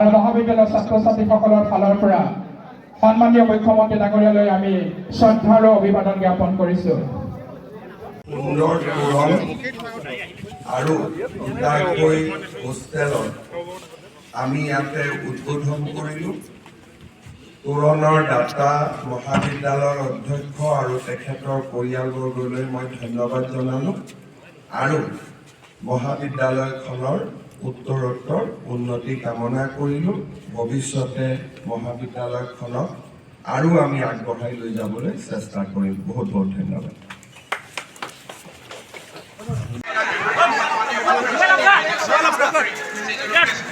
মহাবিদ্যালয়ৰ ছাত্ৰ ছাত্ৰীসকলৰ ফালৰ পৰা সন্মানীয় মুখ্যমন্ত্ৰী ডাঙৰীয়ালৈ আমি শ্ৰদ্ধা আৰু অভিবাদন জ্ঞাপন কৰিছোঁ। সুন্দৰ তোৰণ আৰু দুটাকৈ হোষ্টেলত আমি ইয়াতে উদ্বোধন কৰিলোঁ। তোৰণৰ দাতা মহাবিদ্যালয়ৰ অধ্যক্ষ আৰু তেখেতৰ পৰিয়ালবৰ্গলৈ মই ধন্যবাদ জনালোঁ আৰু মহাবিদ্যালয়খনৰ উত্তৰোত্তৰ উন্নতি কামনা কৰিলোঁ। ভৱিষ্যতে মহাবিদ্যালয়খনক আৰু আমি আগবঢ়াই লৈ যাবলৈ চেষ্টা কৰিম। বহুত বহুত ধন্যবাদ। Yes.